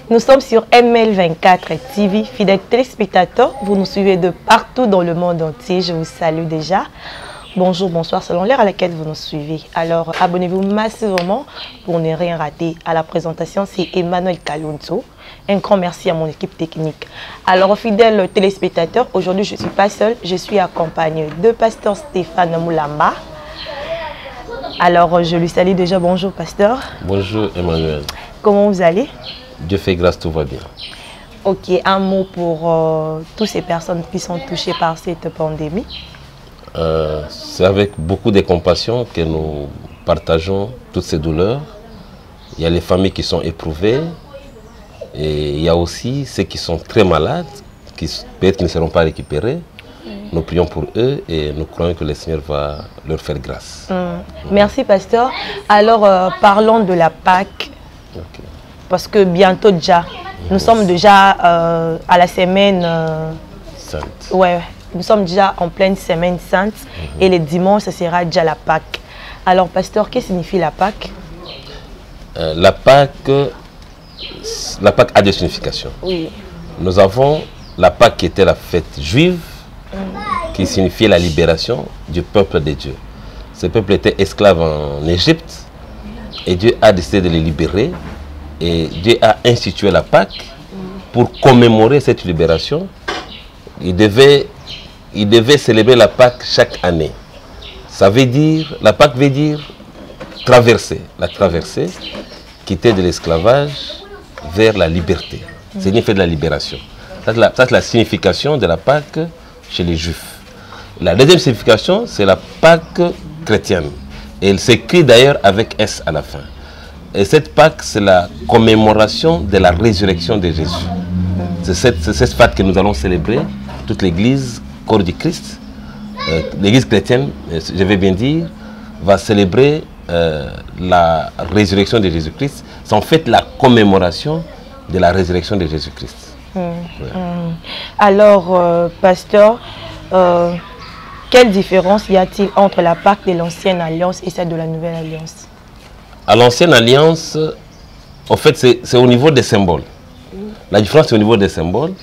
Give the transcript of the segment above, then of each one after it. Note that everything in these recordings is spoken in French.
Nous sommes sur ML24 TV. Fidèles téléspectateurs, vous nous suivez de partout dans le monde entier. Je vous salue déjà. Bonjour, bonsoir, selon l'heure à laquelle vous nous suivez. Alors, abonnez-vous massivement pour ne rien rater. À la présentation, c'est Emmanuel Kalunzo. Un grand merci à mon équipe technique. Alors, fidèles téléspectateurs, aujourd'hui, je ne suis pas seule. Je suis accompagnée de pasteur Stéphane Moulamba. Alors, je lui salue déjà. Bonjour, pasteur. Bonjour, Emmanuel. Comment vous allez? Dieu fait grâce, tout va bien. Ok, un mot pour toutes ces personnes qui sont touchées par cette pandémie. C'est avec beaucoup de compassion que nous partageons toutes ces douleurs. Il y a les familles qui sont éprouvées et il y a aussi ceux qui sont très malades, qui peut-être ne seront pas récupérés. Nous prions pour eux et nous croyons que le Seigneur va leur faire grâce. Merci, pasteur. Alors, parlons de la Pâque. Okay. Parce que bientôt déjà, nous sommes déjà à la semaine sainte. Ouais, nous sommes déjà en pleine semaine sainte et le dimanche, ce sera déjà la Pâque. Alors, pasteur, qu'est-ce que signifie la Pâque? La Pâque a des significations. Oui. Nous avons la Pâque qui était la fête juive, qui signifiait la libération du peuple de Dieu. Ce peuple était esclave en Égypte et Dieu a décidé de les libérer. Et Dieu a institué la Pâque pour commémorer cette libération. Il devait célébrer la Pâque chaque année. Ça veut dire, la Pâque veut dire traverser, la traversée, quitter de l'esclavage vers la liberté. C'est une fête de la libération. Ça, c'est la signification de la Pâque chez les Juifs. La deuxième signification, c'est la Pâque chrétienne. Et elle s'écrit d'ailleurs avec S à la fin. Et cette Pâque, c'est la commémoration de la résurrection de Jésus. C'est cette Pâque que nous allons célébrer, toute l'Église, corps du Christ. L'Église chrétienne, je vais bien dire, va célébrer la résurrection de Jésus-Christ. C'est en fait la commémoration de la résurrection de Jésus-Christ. Alors, pasteur, quelle différence y a-t-il entre la Pâque de l'Ancienne Alliance et celle de la Nouvelle Alliance? À l'Ancienne Alliance, en fait, c'est au niveau des symboles. La différence, c'est au niveau des symboles.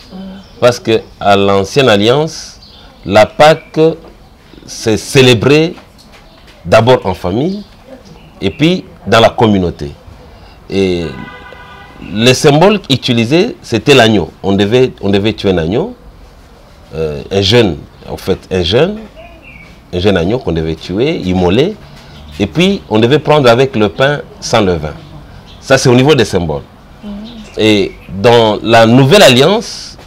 Parce qu'à l'Ancienne Alliance, la Pâque, c'est célébré d'abord en famille et puis dans la communauté. Et les symboles utilisés, c'était l'agneau. On devait tuer un agneau, un jeune agneau qu'on devait tuer, immoler. Et puis, on devait prendre avec le pain sans levain. Ça, c'est au niveau des symboles. Et dans la Nouvelle Alliance,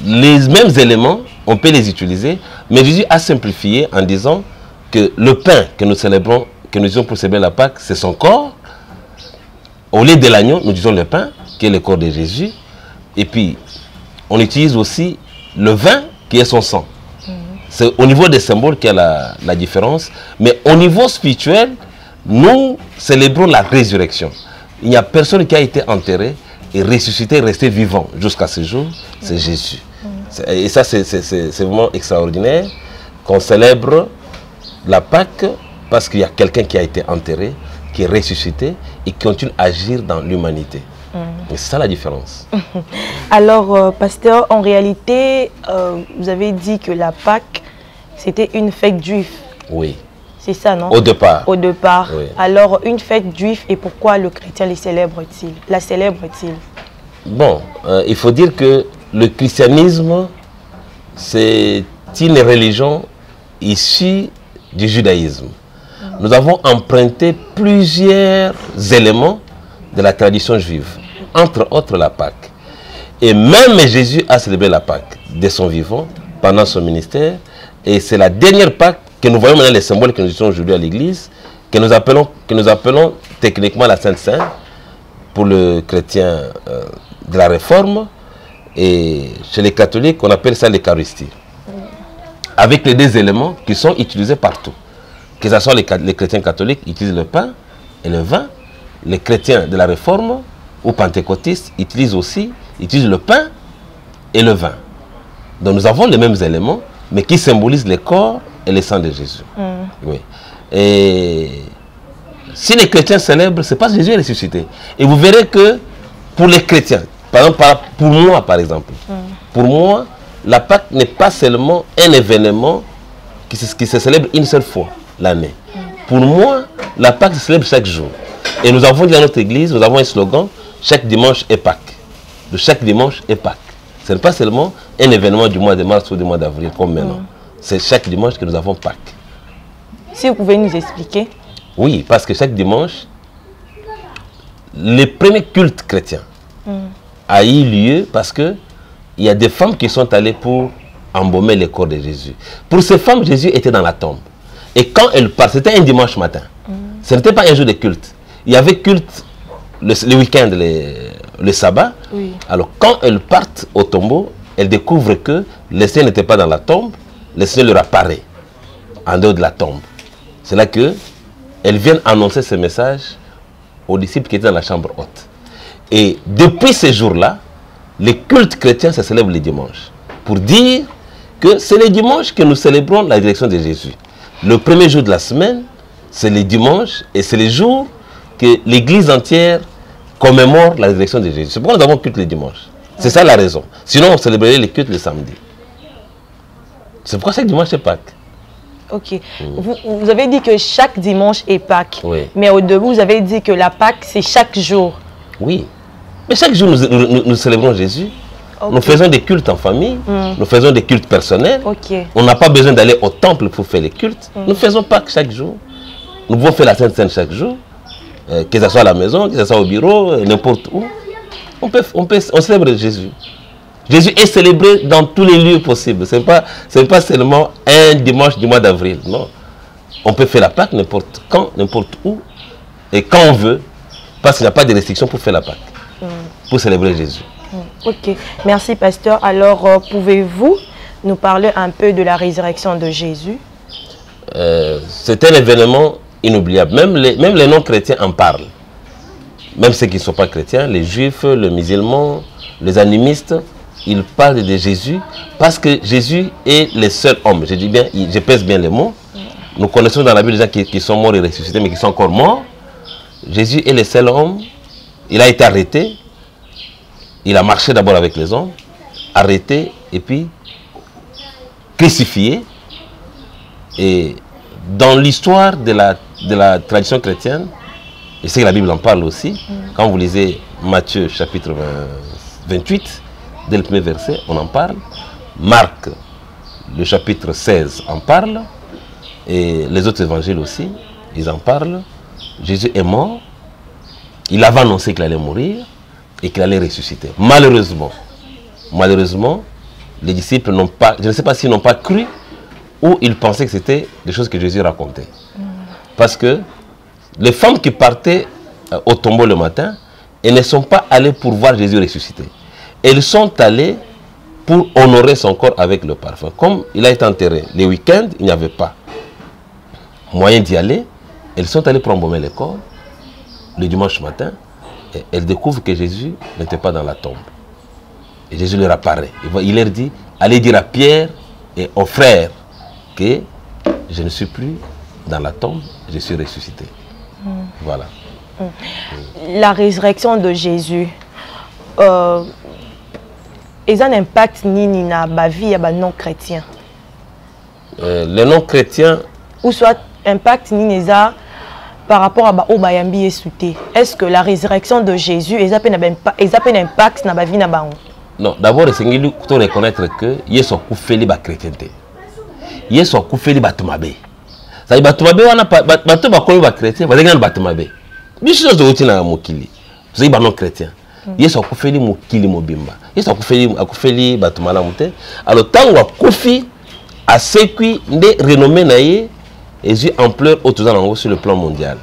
les mêmes éléments, on peut les utiliser. Mais Jésus a simplifié en disant que le pain que nous célébrons, que nous utilisons pour célébrer la Pâque, c'est son corps. Au lieu de l'agneau, nous utilisons le pain, qui est le corps de Jésus. Et puis, on utilise aussi le vin, qui est son sang. C'est au niveau des symboles qu'il y a la différence. Mais au niveau spirituel, nous célébrons la résurrection. Il n'y a personne qui a été enterré et ressuscité, resté vivant jusqu'à ce jour. C'est Jésus. Et ça, c'est vraiment extraordinaire qu'on célèbre la Pâque parce qu'il y a quelqu'un qui a été enterré, qui est ressuscité et qui continue à agir dans l'humanité. C'est ça la différence. Alors, pasteur, en réalité, vous avez dit que la Pâque, c'était une fête juive. Oui. C'est ça, non? Au départ. Au départ. Oui. Alors, une fête juive, et pourquoi le chrétien la célèbre-t-il? Bon, il faut dire que le christianisme, c'est une religion issue du judaïsme. Nous avons emprunté plusieurs éléments de la tradition juive, entre autres la Pâque. Et même Jésus a célébré la Pâque de son vivant, pendant son ministère. Et c'est la dernière Pâque que nous voyons maintenant, les symboles que nous utilisons aujourd'hui à l'église, que nous appelons techniquement la Sainte Seine, pour le chrétien de la Réforme, et chez les catholiques, on appelle ça l'Eucharistie. Avec les deux éléments qui sont utilisés partout. Que ce soit les chrétiens catholiques utilisent le pain et le vin, les chrétiens de la Réforme ou pentecôtistes utilisent le pain et le vin. Donc nous avons les mêmes éléments, mais qui symbolisent le corps et le sang de Jésus. Oui. Et si les chrétiens célèbrent, c'est parce que Jésus est ressuscité. Et vous verrez que pour les chrétiens, Par exemple, pour moi, par exemple, pour moi, la Pâque n'est pas seulement un événement qui se célèbre une seule fois l'année. Pour moi, la Pâque se célèbre chaque jour. Et nous avons dit dans notre église, nous avons un slogan, chaque dimanche est Pâque. De chaque dimanche est Pâques. Ce n'est pas seulement un événement du mois de mars ou du mois d'avril comme maintenant. C'est chaque dimanche que nous avons Pâques. Si vous pouvez nous expliquer. Oui, parce que chaque dimanche, le premier culte chrétien a eu lieu parce que il y a des femmes qui sont allées pour embaumer le corps de Jésus. Pour ces femmes, Jésus était dans la tombe. Et quand elles partent, c'était un dimanche matin. Ce n'était pas un jour de culte. Il y avait culte le week-end, le sabbat. Oui. Alors quand elles partent au tombeau, elles découvrent que le Seigneur n'était pas dans la tombe, le Seigneur leur apparaît en dehors de la tombe. C'est là qu'elles viennent annoncer ce message aux disciples qui étaient dans la chambre haute. Et depuis ce jour-là, les cultes chrétiens se célèbrent les dimanches. Pour dire que c'est les dimanches que nous célébrons la direction de Jésus. Le premier jour de la semaine, c'est les dimanches et c'est les jours que l'église entière commémore la direction de Jésus. C'est pourquoi nous avons culte les dimanches. C'est ça la raison. Sinon, on célébrerait les cultes le samedi. C'est pourquoi chaque dimanche c'est Pâques. Ok. Vous avez dit que chaque dimanche est Pâques. Oui. Mais au début, vous avez dit que la Pâque, c'est chaque jour. Oui. Mais chaque jour, nous célébrons Jésus. Okay. Nous faisons des cultes en famille. Nous faisons des cultes personnels. Okay. On n'a pas besoin d'aller au temple pour faire les cultes. Nous faisons Pâques chaque jour. Nous pouvons faire la Sainte Seine chaque jour. Que ce soit à la maison, que ce soit au bureau, n'importe où. On célèbre Jésus. Jésus est célébré dans tous les lieux possibles. Ce n'est pas seulement un dimanche du mois d'avril. Non. On peut faire la Pâque n'importe quand, n'importe où, et quand on veut, parce qu'il n'y a pas de restriction pour faire la Pâque, pour célébrer Jésus. Ok. Merci, pasteur. Alors, pouvez-vous nous parler un peu de la résurrection de Jésus? C'est un événement inoubliable. Même les non-chrétiens en parlent. Même ceux qui ne sont pas chrétiens, les juifs, les musulmans, les animistes, ils parlent de Jésus parce que Jésus est le seul homme. Je dis bien, je pèse bien les mots. Nous connaissons dans la Bible des gens qui sont morts et ressuscités, mais qui sont encore morts. Jésus est le seul homme. Il a été arrêté. Il a marché d'abord avec les hommes, arrêté et puis crucifié. Et dans l'histoire de la tradition chrétienne, et c'est que la Bible en parle aussi, quand vous lisez Matthieu chapitre 28, dès le premier verset, on en parle. Marc, le chapitre 16, en parle. Et les autres évangiles aussi, ils en parlent. Jésus est mort. Il avait annoncé qu'il allait mourir et qu'il allait ressusciter. Malheureusement, les disciples n'ont pas, je ne sais pas s'ils n'ont pas cru ou ils pensaient que c'était des choses que Jésus racontait. Parce que les femmes qui partaient au tombeau le matin, elles ne sont pas allées pour voir Jésus ressusciter. Elles sont allées pour honorer son corps avec le parfum. Comme il a été enterré les week-ends, il n'y avait pas moyen d'y aller. Elles sont allées pour embaumer le corps le dimanche matin. Et elles découvrent que Jésus n'était pas dans la tombe. Et Jésus leur apparaît. Il leur dit, allez dire à Pierre et aux frères que je ne suis plus dans la tombe, je suis ressuscité. Voilà. La résurrection de Jésus, il y a un impact ni na la vie des non-chrétiens. Les non-chrétiens... Ou soit impact ni par rapport à Obayambi et Souté. Est-ce que la résurrection de Jésus a un impact na la vie na bango? Non, d'abord, il faut reconnaître que Yesu a fait les chrétienté. Yesu a fait les batumabe. Ça dit batumabe wana batu bakolo ba chrétien, ba ngana batumabe. Biso zo utina mokili. C'est ba non chrétien. Yesu a fait les mokili mobimba. Yesu a fait les batumala muté. Alors tango akufi a sekui nde renommé naie et ampleur autour sur le plan mondial.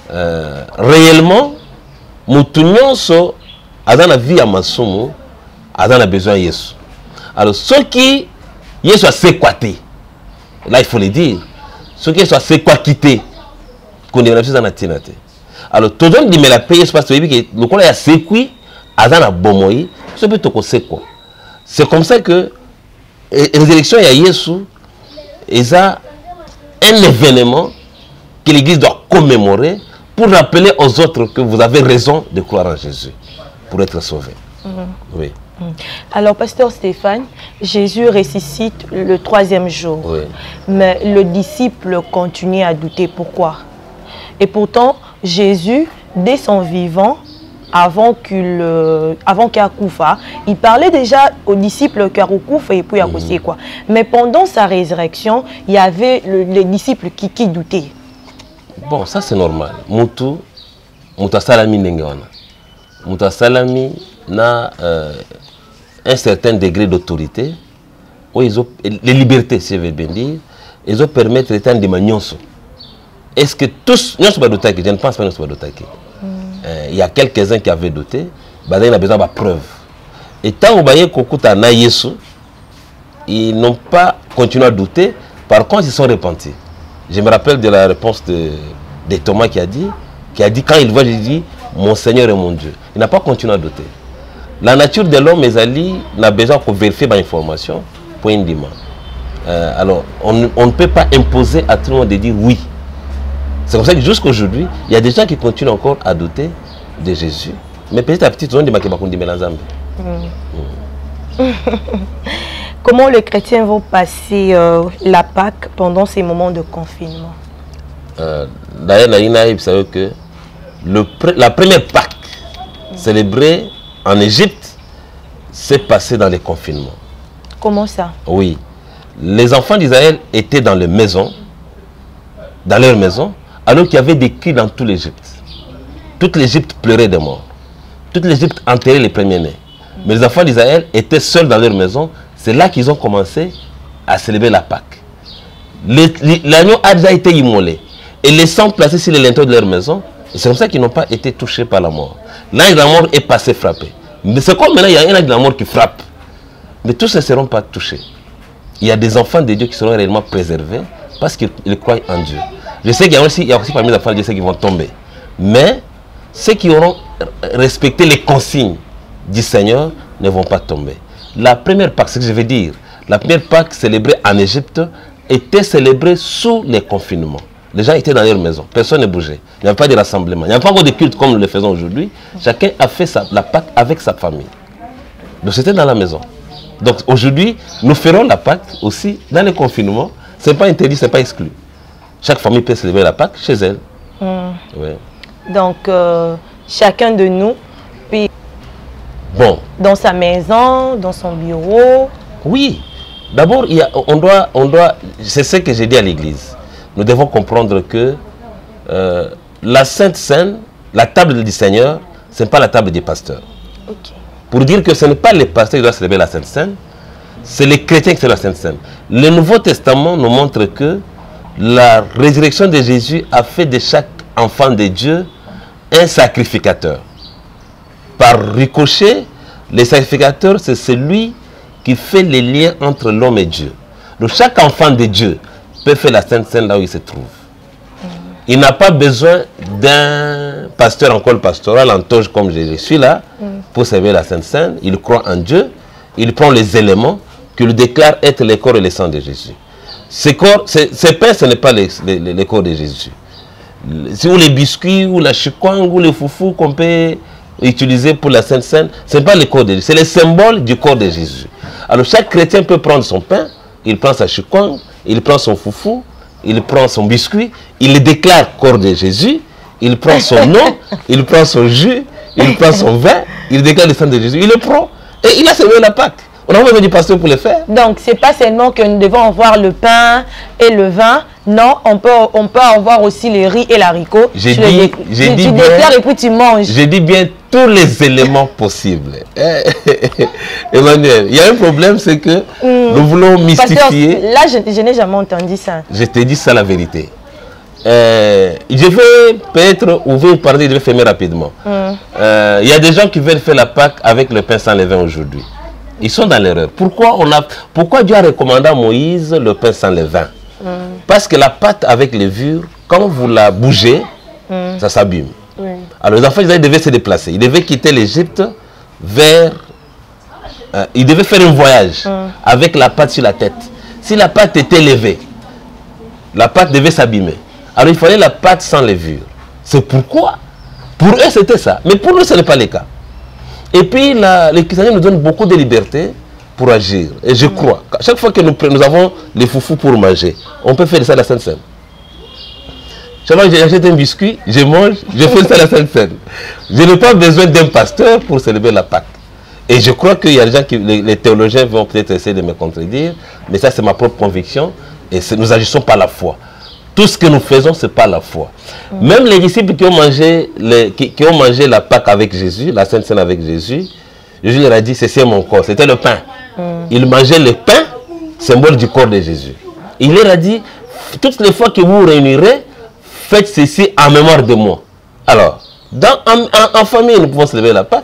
Réellement, mutunyonso a la vie à masumu a besoin de Yesu. Alors, ceux qui Yesu a séquaté, là il faut le dire, ceux qui sont séquaquité, qu'on est dans la tinate. Alors, tout le monde dit, mais la paix, c'est parce que le corps a séqué, a dans la bomoï, c'est plutôt que c'est quoi. C'est comme ça que les élections, il y a Yesu, et ça, un événement que l'Église doit commémorer pour rappeler aux autres que vous avez raison de croire en Jésus pour être sauvé. Oui. Alors, pasteur Stéphane, Jésus ressuscite le 3e jour. Oui. Mais le disciple continue à douter. Pourquoi? Et pourtant, Jésus, dès son vivant, avant qu'il Koufa, il parlait déjà aux disciples Koufa et puis à quoi. Mais pendant sa résurrection, il y avait les disciples qui doutaient. Bon, ça c'est normal. Moutou salami nengewana. Mouta salami na un certain degré d'autorité, les libertés, si je veux bien dire, ils ont permis de l'état de Magnonso. Est-ce que tous, je ne pense pas que nous il y a quelques-uns qui avaient douté, il a besoin de preuves. Et tant que ils n'ont pas continué à douter, par contre ils sont repentis. Je me rappelle de la réponse de Thomas qui a dit quand il voit, il dit, mon Seigneur et mon Dieu. Il n'a pas continué à douter. La nature de l'homme, n'a besoin de vérifier l'information pour une demande. Alors, on ne peut pas imposer à tout le monde de dire oui. C'est comme ça que jusqu'à aujourd'hui, il y a des gens qui continuent encore à douter de Jésus. Mais petit à petit, ils ont dit Comment les chrétiens vont passer la Pâque pendant ces moments de confinement? D'ailleurs, vous savez que la première Pâque célébrée en Égypte s'est passée dans les confinements. Comment ça? Oui. Les enfants d'Israël étaient dans leur maison, alors qu'il y avait des cris dans toute l'Égypte. Toute l'Égypte pleurait de mort. Toute l'Égypte enterrait les premiers-nés. Mais les enfants d'Israël étaient seuls dans leur maison. C'est là qu'ils ont commencé à célébrer la Pâque. L'agneau a déjà été immolé. Et les sangs placés sur les linteaux de leur maison, c'est comme ça qu'ils n'ont pas été touchés par la mort. L'ange de la mort est passé frappé. Mais c'est comme maintenant, il y a un ange de la mort qui frappe. Mais tous ne seront pas touchés. Il y a des enfants de Dieu qui seront réellement préservés parce qu'ils croient en Dieu. Je sais qu'il y a aussi parmi les enfants de Dieu ceux qui vont tomber. Mais ceux qui auront respecté les consignes du Seigneur ne vont pas tomber. La première Pâque, ce que je veux dire, la première Pâque célébrée en Égypte était célébrée sous les confinements. Les gens étaient dans leur maison, personne ne bougeait. Il n'y avait pas de rassemblement, il n'y avait pas encore de culte comme nous le faisons aujourd'hui. Chacun a fait la Pâque avec sa famille. Donc c'était dans la maison. Donc aujourd'hui, nous ferons la Pâque aussi dans les confinements. Ce n'est pas interdit, ce n'est pas exclu. Chaque famille peut célébrer la Pâque chez elle. Ouais. Donc chacun de nous peut, dans sa maison, dans son bureau. Oui. D'abord, c'est ce que j'ai dit à l'église. Nous devons comprendre que la Sainte Seine, la table du Seigneur, ce n'est pas la table des pasteurs. Okay. Pour dire que ce n'est pas les pasteurs qui doivent célébrer la Sainte Seine, c'est les chrétiens qui célèbrent la Sainte Seine. Le Nouveau Testament nous montre que la résurrection de Jésus a fait de chaque enfant de Dieu un sacrificateur. Par ricochet, le sacrificateur, c'est celui qui fait les liens entre l'homme et Dieu. Donc chaque enfant de Dieu peut faire la Sainte Seine là où il se trouve. Il n'a pas besoin d'un pasteur en col pastoral, en toge comme je suis là, pour servir la Sainte Seine. Il croit en Dieu, il prend les éléments qu'il déclare être les corps et le sang de Jésus. Ces pains, ce n'est pas les corps de Jésus. Ou les biscuits, ou la chikwang, ou les foufous qu'on peut utiliser pour la Sainte Seine, ce n'est pas le corps de Jésus, c'est le symbole du corps de Jésus. Alors chaque chrétien peut prendre son pain, il prend sa chikwang, il prend son foufou, il prend son biscuit, il le déclare corps de Jésus, il prend son nom, il prend son jus, il prend son vin, il déclare le sang de Jésus, il le prend et il a célébré la Pâque. On a besoin du pasteur pour le faire. Donc, ce n'est pas seulement que nous devons avoir le pain et le vin. Non, on peut avoir aussi le riz et l'haricot. Tu déclares et puis tu manges. J'ai dit bien tous les éléments possibles. Emmanuel, il y a un problème, c'est que nous voulons mystifier. Pasteur, là, je n'ai jamais entendu ça. Je te dis ça la vérité. Je vais peut-être ouvrir une partie, je vais fermer rapidement. Il y a des gens qui veulent faire la Pâque avec le pain sans levain aujourd'hui. Ils sont dans l'erreur. Pourquoi Dieu a recommandé à Moïse le pain sans levain? Parce que la pâte avec levure, quand vous la bougez, ça s'abîme. Alors les enfants, ils devaient se déplacer. Ils devaient quitter l'Égypte vers... ils devaient faire un voyage avec la pâte sur la tête. Si la pâte était levée, la pâte devait s'abîmer. Alors il fallait la pâte sans levure. C'est pourquoi, pour eux c'était ça. Mais pour nous, ce n'est pas le cas. Et puis, les chrétiens nous donnent beaucoup de liberté pour agir. Et je crois, chaque fois que nous avons les foufous pour manger, on peut faire ça à la Sainte Seine. Chaque fois que j'achète un biscuit, je mange, je fais ça à la Sainte Seine. Je n'ai pas besoin d'un pasteur pour célébrer la Pâque. Et je crois qu'il y a des gens les théologiens vont peut-être essayer de me contredire, mais ça c'est ma propre conviction, et nous agissons par la foi. Tout ce que nous faisons, c'est par la foi. Même les disciples qui ont mangé la Pâque avec Jésus, la Sainte Seine avec Jésus, Jésus leur a dit, c'est mon corps, c'était le pain. Ils mangeaient le pain, symbole du corps de Jésus. Il leur a dit, toutes les fois que vous vous réunirez, faites ceci en mémoire de moi. Alors, en famille, nous pouvons célébrer la Pâque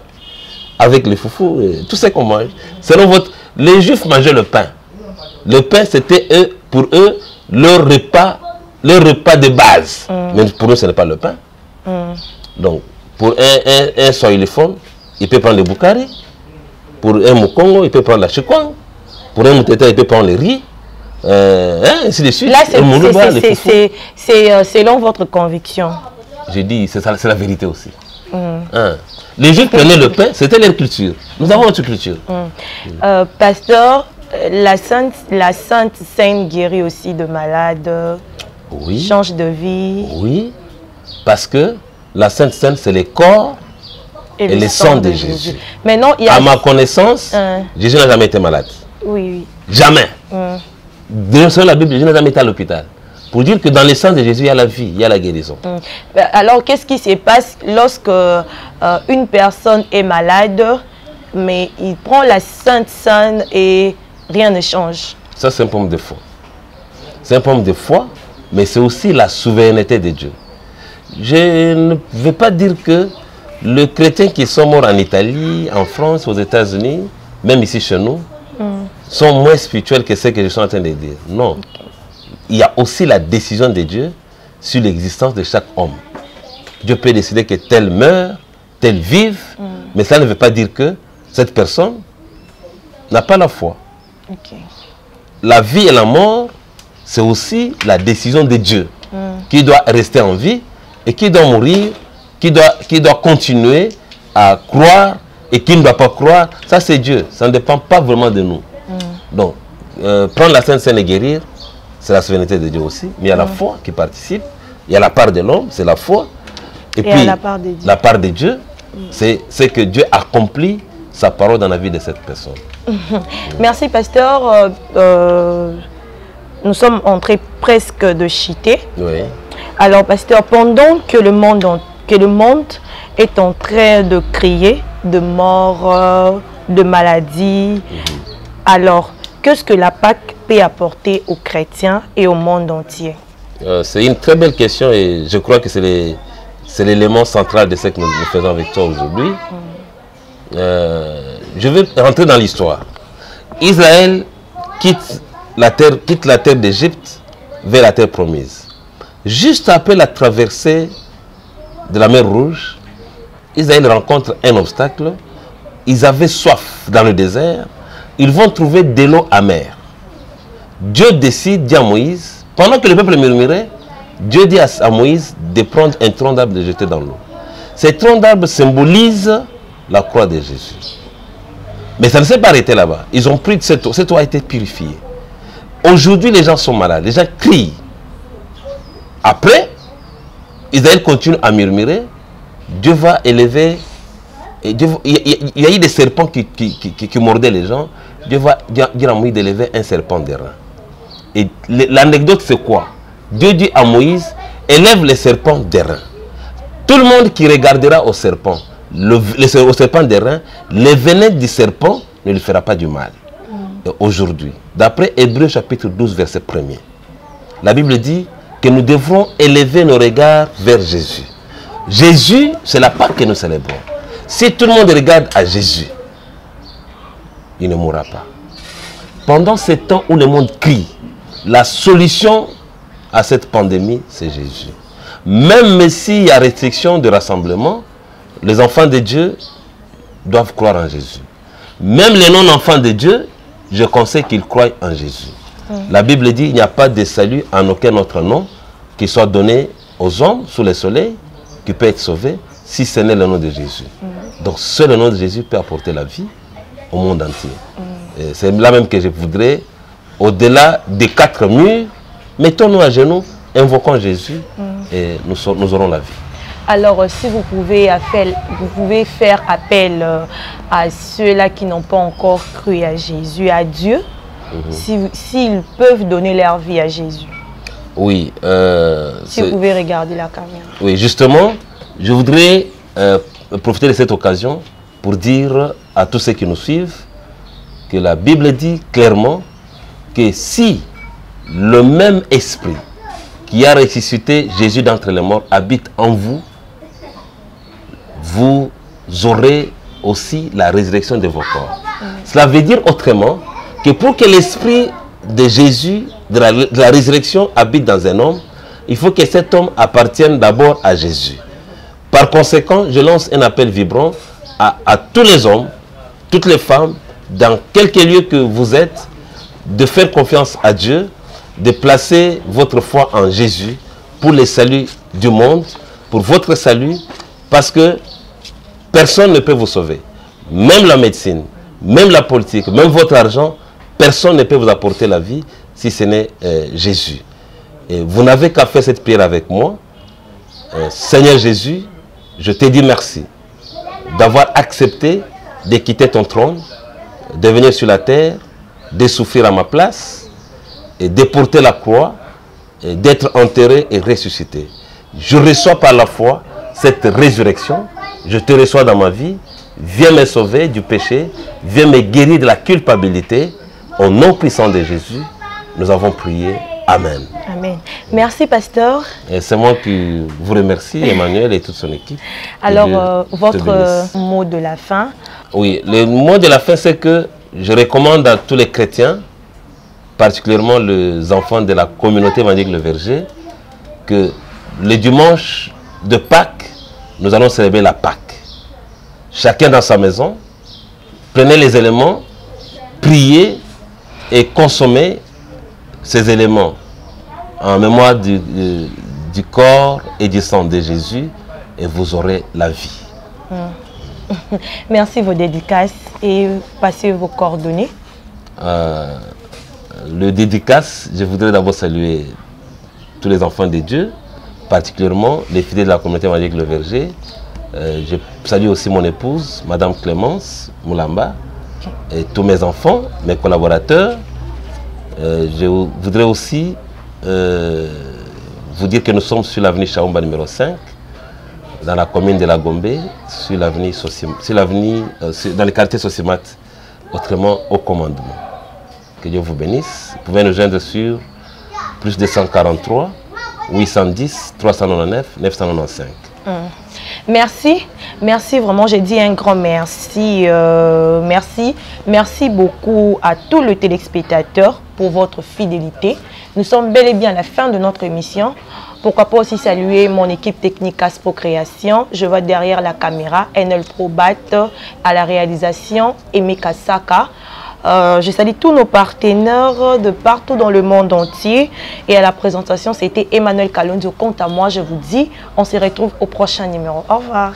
avec les foufous, tout ce qu'on mange. Selon les Juifs mangeaient le pain. Le pain, c'était pour eux leur repas de base. Mais pour eux, ce n'est pas le pain. Donc, pour un soiliphone, il peut prendre le boukari. Pour un Mukongo, il peut prendre la chikwang. Pour un Mouteta, il peut prendre le riz. Ainsi de suite. Là, c'est selon votre conviction. J'ai dit, c'est la vérité aussi. Les Juifs prenaient le pain, c'était leur culture. Nous avons notre culture. Pasteur, la Sainte Seine guérit aussi de malades, change de vie. Oui, parce que la Sainte Seine, c'est le corps et le sang de Jésus. Maintenant, à ma connaissance, Jésus n'a jamais été malade. Oui. Jamais. Selon la Bible, Jésus n'a jamais été à l'hôpital. Pour dire que dans le sang de Jésus, il y a la vie, il y a la guérison. Alors, qu'est-ce qui se passe lorsque une personne est malade, mais il prend la Sainte Seine et rien ne change? Ça, c'est un problème de foi. C'est un problème de foi, mais c'est aussi la souveraineté de Dieu. Je ne veux pas dire que les chrétiens qui sont morts en Italie, en France, aux États-Unis, même ici chez nous, sont moins spirituels que ce que je suis en train de dire. Non. Il y a aussi la décision de Dieu sur l'existence de chaque homme. Dieu peut décider que tel meurt, tel vive, mais ça ne veut pas dire que cette personne n'a pas la foi. La vie et la mort, c'est aussi la décision de Dieu, qui doit rester en vie et qui doit mourir, qui doit continuer à croire et qui ne doit pas croire. Ça, c'est Dieu. Ça ne dépend pas vraiment de nous. Donc, prendre la Sainte Seine et guérir, c'est la souveraineté de Dieu aussi. Mais il y a la foi qui participe. Il y a la part de l'homme, c'est la foi. Et puis, la part de Dieu, c'est que Dieu accomplit sa parole dans la vie de cette personne. Merci, pasteur. Nous sommes entrés presque de Chité. Oui. Alors, pasteur, pendant que le monde est en train de crier de mort, de maladie, alors, qu'est-ce que la Pâque peut apporter aux chrétiens et au monde entier? C'est une très belle question et je crois que c'est l'élément central de ce que nous faisons avec toi aujourd'hui. Je vais rentrer dans l'histoire. Israël quitte la terre d'Égypte vers la terre promise. Juste après la traversée de la mer Rouge, Israël rencontre un obstacle. Ils avaient soif dans le désert. Ils vont trouver de l'eau amère. Dieu décide, dit à Moïse, pendant que le peuple murmurait, Dieu dit à Moïse de prendre un tronc d'arbre et de jeter dans l'eau. Ce tronc d'arbre symbolise la croix de Jésus. Mais ça ne s'est pas arrêté là-bas. Ils ont pris cette eau. Cette eau a été purifiée. Aujourd'hui, les gens sont malades. Les gens crient. Après, Israël continue à murmurer. Dieu va élever. Et Dieu, il y a eu des serpents qui mordaient les gens. Dieu va dire à Moïse d'élever un serpent d'airain. Et l'anecdote, c'est quoi? Dieu dit à Moïse, élève les serpents d'airain. Tout le monde qui regardera au serpent, au serpent d'airain, le venin du serpent ne lui fera pas du mal. Aujourd'hui, d'après Hébreux chapitre 12, verset 1er, la Bible dit que nous devrons élever nos regards vers Jésus. Jésus, c'est la Pâque que nous célébrons. Si tout le monde regarde à Jésus, il ne mourra pas. Pendant ce temps où le monde crie, la solution à cette pandémie, c'est Jésus. Même s'il y a restriction de rassemblement, les enfants de Dieu doivent croire en Jésus. Même les non-enfants de Dieu, je conseille qu'ils croient en Jésus. La Bible dit qu'il n'y a pas de salut en aucun autre nom qui soit donné aux hommes sous le soleil, qui peut être sauvé, si ce n'est le nom de Jésus. Donc seul le nom de Jésus peut apporter la vie au monde entier. C'est là même que je voudrais, au-delà des 4 murs, mettons-nous à genoux, invoquons Jésus et nous aurons la vie. Alors, si vous pouvez faire appel à ceux-là qui n'ont pas encore cru à Jésus, à Dieu, s'ils peuvent donner leur vie à Jésus. Oui. Si vous pouvez regarder la caméra. Oui, justement, je voudrais profiter de cette occasion pour dire à tous ceux qui nous suivent que la Bible dit clairement que si le même esprit qui a ressuscité Jésus d'entre les morts habite en vous, vous aurez aussi la résurrection de vos corps. Cela veut dire autrement que pour que l'esprit de Jésus, de la résurrection habite dans un homme, il faut que cet homme appartienne d'abord à Jésus. Par conséquent, je lance un appel vibrant à tous les hommes, toutes les femmes, dans quelque lieu que vous êtes, de faire confiance à Dieu, de placer votre foi en Jésus pour le salut du monde, pour votre salut, parce que personne ne peut vous sauver. Même la médecine, même la politique, même votre argent, personne ne peut vous apporter la vie si ce n'est Jésus. Et vous n'avez qu'à faire cette prière avec moi. Seigneur Jésus, je te dis merci d'avoir accepté de quitter ton trône, de venir sur la terre, de souffrir à ma place et de porter la croix, et d'être enterré et ressuscité. Je reçois par la foi cette résurrection. Je te reçois dans ma vie. Viens me sauver du péché. Viens me guérir de la culpabilité. Au nom puissant de Jésus, nous avons prié. Amen. Amen. Merci, pasteur. C'est moi qui vous remercie, Emmanuel et toute son équipe. Alors, votre mot de la fin? Oui, le mot de la fin, c'est que je recommande à tous les chrétiens, particulièrement les enfants de la communauté évangélique Le Verger, que le dimanche de Pâques, nous allons célébrer la Pâques. Chacun dans sa maison, prenez les éléments, priez et consommez ces éléments en mémoire du corps et du sang de Jésus et vous aurez la vie. Merci vos dédicaces et passez vos coordonnées. Le dédicace, je voudrais d'abord saluer tous les enfants de Dieu, particulièrement les fidèles de la communauté évangélique Le Verger. Je salue aussi mon épouse, Madame Clémence Moulamba, et tous mes enfants, mes collaborateurs. Je voudrais aussi vous dire que nous sommes sur l'avenue Chaomba numéro 5, dans la commune de La Gombe, sur l'avenue dans le quartier Sosimat, autrement au commandement. Que Dieu vous bénisse. Vous pouvez nous joindre sur plus 243 810 399 995. Merci vraiment, j'ai dit un grand merci. Merci beaucoup à tous les téléspectateurs pour votre fidélité. Nous sommes bel et bien à la fin de notre émission. Pourquoi pas aussi saluer mon équipe technique Aspo Création. Je vois derrière la caméra NL Probat, à la réalisation Aimé Kasaka. Je salue tous nos partenaires de partout dans le monde entier. Et à la présentation, c'était Emmanuel Kalonzo. Quant à moi, je vous dis, on se retrouve au prochain numéro. Au revoir.